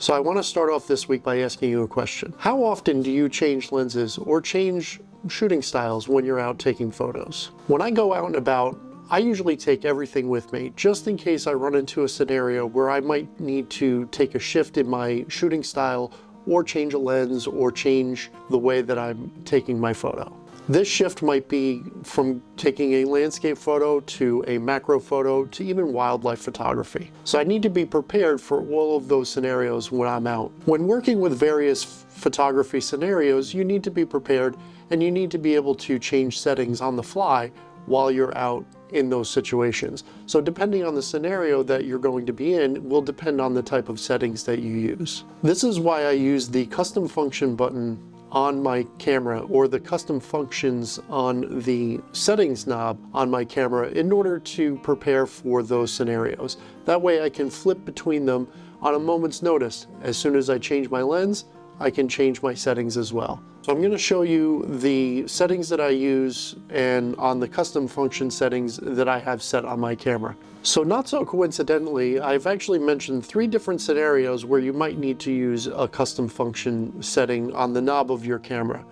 So I want to start off this week by asking you a question. How often do you change lenses or change shooting styles when you're out taking photos? When I go out and about, I usually take everything with me just in case I run into a scenario where I might need to take a shift in my shooting style or change a lens or change the way that I'm taking my photo. This shift might be from taking a landscape photo to a macro photo to even wildlife photography. So I need to be prepared for all of those scenarios when I'm out. When working with various photography scenarios, you need to be prepared and you need to be able to change settings on the fly while you're out in those situations. So depending on the scenario that you're going to be in will depend on the type of settings that you use. This is why I use the custom function button on my camera or the custom functions on the settings knob on my camera in order to prepare for those scenarios. That way I can flip between them on a moment's notice. As soon as I change my lens, I can change my settings as well. So I'm going to show you the settings that I use and on the custom function settings that I have set on my camera. So not so coincidentally, I've actually mentioned 3 different scenarios where you might need to use a custom function setting on the knob of your camera.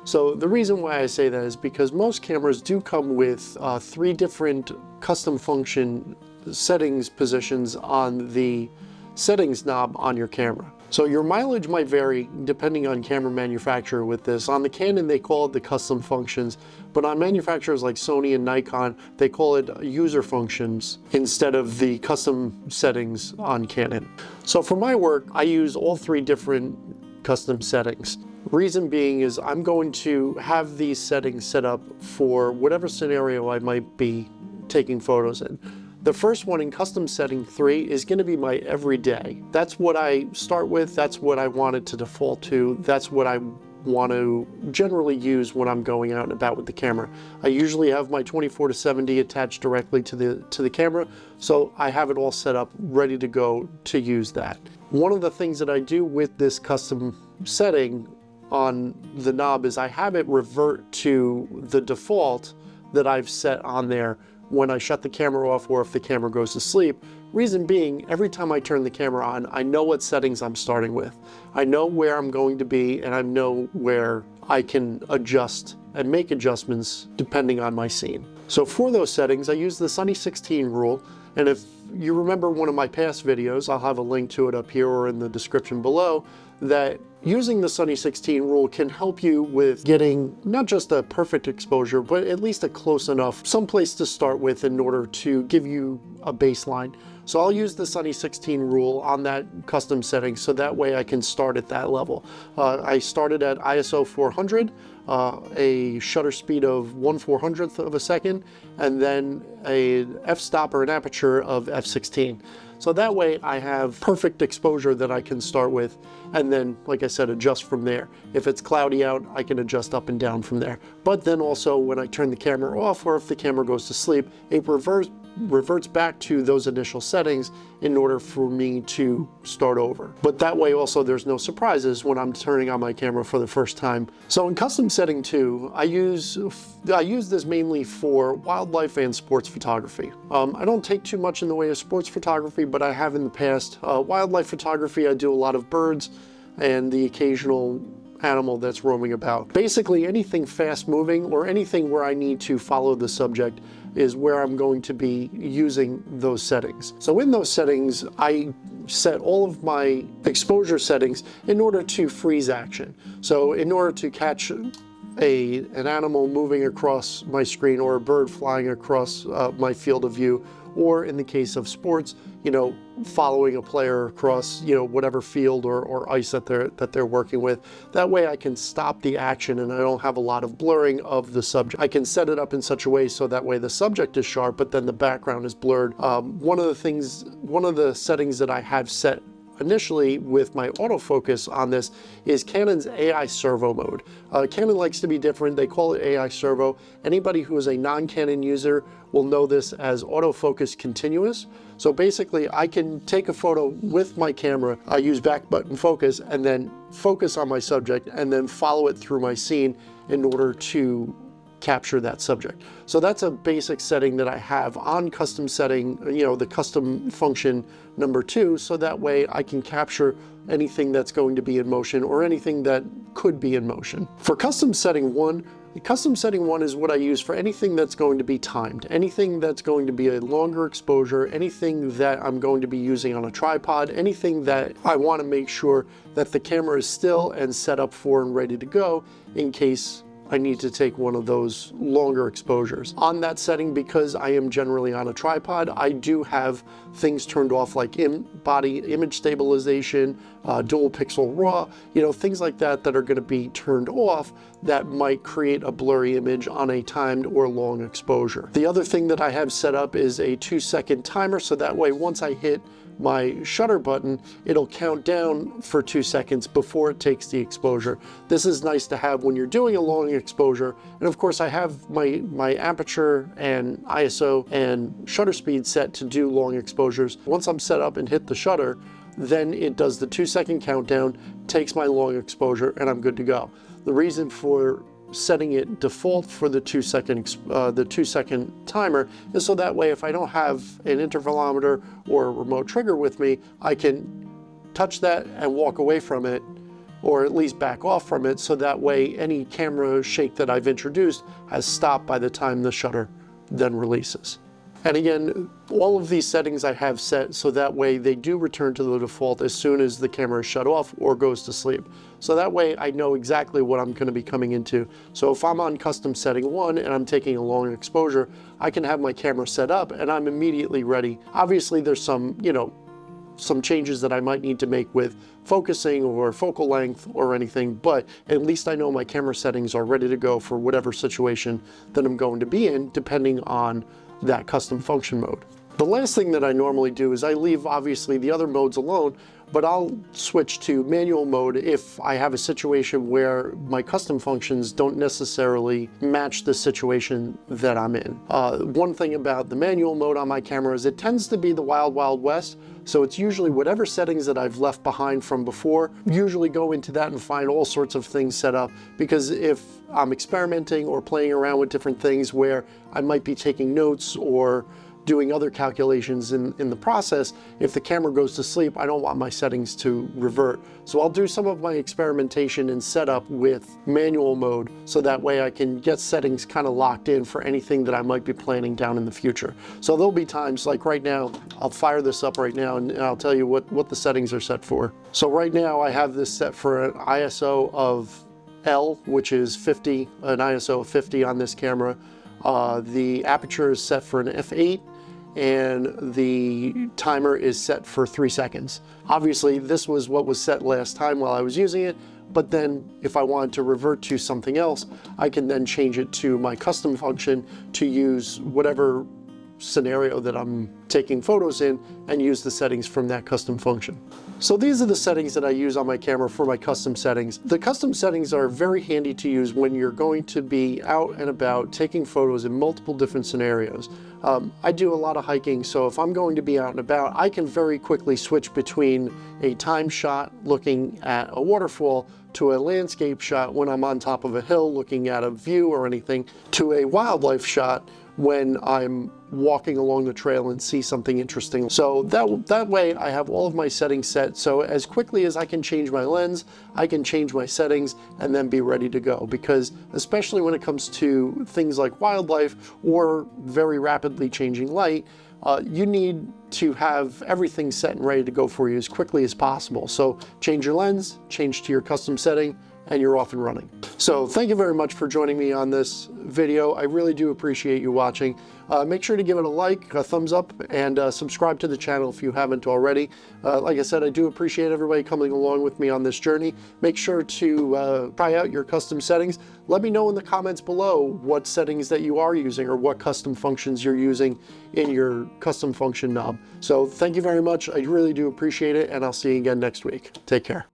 So the reason why I say that is because most cameras do come with 3 different custom function settings positions on the settings knob on your camera. So your mileage might vary depending on camera manufacturer with this. On the Canon, they call it the custom functions, but on manufacturers like Sony and Nikon, they call it user functions instead of the custom settings on Canon. So for my work, I use all 3 different custom settings. Reason being is I'm going to have these settings set up for whatever scenario I might be taking photos in. The first one in custom setting 3 is going to be my everyday. That's what I start with, that's what I want it to default to, that's what I want to generally use when I'm going out and about with the camera. I usually have my 24-70 attached directly to the camera, so I have it all set up ready to go to use that. One of the things that I do with this custom setting on the knob is I have it revert to the default that I've set on there when I shut the camera off or if the camera goes to sleep. Reason being, every time I turn the camera on, I know what settings I'm starting with. I know where I'm going to be and I know where I can adjust and make adjustments depending on my scene. So for those settings, I use the Sunny 16 rule, and if you remember one of my past videos, I'll have a link to it up here or in the description below, that using the Sunny 16 rule can help you with getting not just a perfect exposure, but at least a close enough, someplace to start with in order to give you a baseline. So I'll use the Sunny 16 rule on that custom setting so that way I can start at that level. I started at ISO 400, a shutter speed of 1/400th of a second, and then a f-stop or an aperture of f/16. So that way I have perfect exposure that I can start with, and then, like I said, adjust from there. If it's cloudy out, I can adjust up and down from there. But then also when I turn the camera off or if the camera goes to sleep, it reverts back to those initial settings in order for me to start over. But that way also there's no surprises when I'm turning on my camera for the first time. So in custom setting 2, I use this mainly for wildlife and sports photography. I don't take too much in the way of sports photography, but I have in the past. Wildlife photography, I do a lot of birds and the occasional animal that's roaming about. Basically anything fast moving or anything where I need to follow the subject is where I'm going to be using those settings. So in those settings, I set all of my exposure settings in order to freeze action. So in order to catch an animal moving across my screen or a bird flying across my field of view, or in the case of sports, following a player across, whatever field or ice that they're working with. That way I can stop the action and I don't have a lot of blurring of the subject. I can set it up in such a way so that way the subject is sharp, but then the background is blurred. One of the settings that I have set initially with my autofocus on this is Canon's AI servo mode. Canon likes to be different. They call it AI servo. Anybody who is a non-Canon user will know this as autofocus continuous. So basically I can take a photo with my camera, I use back button focus, and then focus on my subject and then follow it through my scene in order to capture that subject. So that's a basic setting that I have on custom setting, the custom function number 2, so that way I can capture anything that's going to be in motion or anything that could be in motion. For custom setting 1, custom setting 1 is what I use for anything that's going to be timed, anything that's going to be a longer exposure, anything that I'm going to be using on a tripod, anything that I want to make sure that the camera is still and set up for and ready to go in case I need to take one of those longer exposures. On that setting, because I am generally on a tripod, I do have things turned off like body image stabilization, dual pixel RAW, things like that that are going to be turned off that might create a blurry image on a timed or long exposure. The other thing that I have set up is a 2-second timer, so that way once I hit my shutter button, it'll count down for 2 seconds before it takes the exposure. This is nice to have when you're doing a long exposure. And of course I have my aperture and ISO and shutter speed set to do long exposures. Once I'm set up and hit the shutter, then it does the 2-second countdown, takes my long exposure, and I'm good to go. The reason for setting it default for the 2-second timer is so that way if I don't have an intervalometer or a remote trigger with me, I can touch that and walk away from it, or at least back off from it, so that way any camera shake that I've introduced has stopped by the time the shutter then releases. And again, all of these settings I have set so that way they do return to the default as soon as the camera is shut off or goes to sleep. So that way I know exactly what I'm going to be coming into. So if I'm on custom setting 1 and I'm taking a long exposure, I can have my camera set up and I'm immediately ready. Obviously there's some changes that I might need to make with focusing or focal length or anything, but at least I know my camera settings are ready to go for whatever situation that I'm going to be in, depending on that custom function mode. The last thing that I normally do is I leave obviously the other modes alone, but I'll switch to manual mode if I have a situation where my custom functions don't necessarily match the situation that I'm in. One thing about the manual mode on my camera is it tends to be the wild, wild west. So it's usually whatever settings that I've left behind from before, usually go into that and find all sorts of things set up, because if I'm experimenting or playing around with different things where I might be taking notes or doing other calculations in the process, if the camera goes to sleep, I don't want my settings to revert. So I'll do some of my experimentation and setup with manual mode, so that way I can get settings kind of locked in for anything that I might be planning down in the future. So there'll be times like right now, I'll fire this up right now and I'll tell you what the settings are set for. So right now I have this set for an ISO of L, which is 50, an ISO of 50 on this camera. The aperture is set for an f8, and the timer is set for 3 seconds. Obviously, this was what was set last time while I was using it, but then if I wanted to revert to something else, I can then change it to my custom function to use whatever scenario that I'm taking photos in and use the settings from that custom function. So these are the settings that I use on my camera for my custom settings. The custom settings are very handy to use when you're going to be out and about taking photos in multiple different scenarios. I do a lot of hiking, so if I'm going to be out and about, I can very quickly switch between a time shot looking at a waterfall to a landscape shot when I'm on top of a hill looking at a view or anything, to a wildlife shot when I'm walking along the trail and see something interesting. So that way I have all of my settings set, so as quickly as I can change my lens, I can change my settings and then be ready to go. Because especially when it comes to things like wildlife or very rapidly changing light, you need to have everything set and ready to go for you as quickly as possible. So change your lens, change to your custom setting, and you're off and running. So thank you very much for joining me on this video. I really do appreciate you watching. Make sure to give it a like, a thumbs up, and subscribe to the channel if you haven't already. Like I said, I do appreciate everybody coming along with me on this journey. Make sure to try out your custom settings. Let me know in the comments below what settings that you are using or what custom functions you're using in your custom function knob. So thank you very much. I really do appreciate it, and I'll see you again next week. Take care.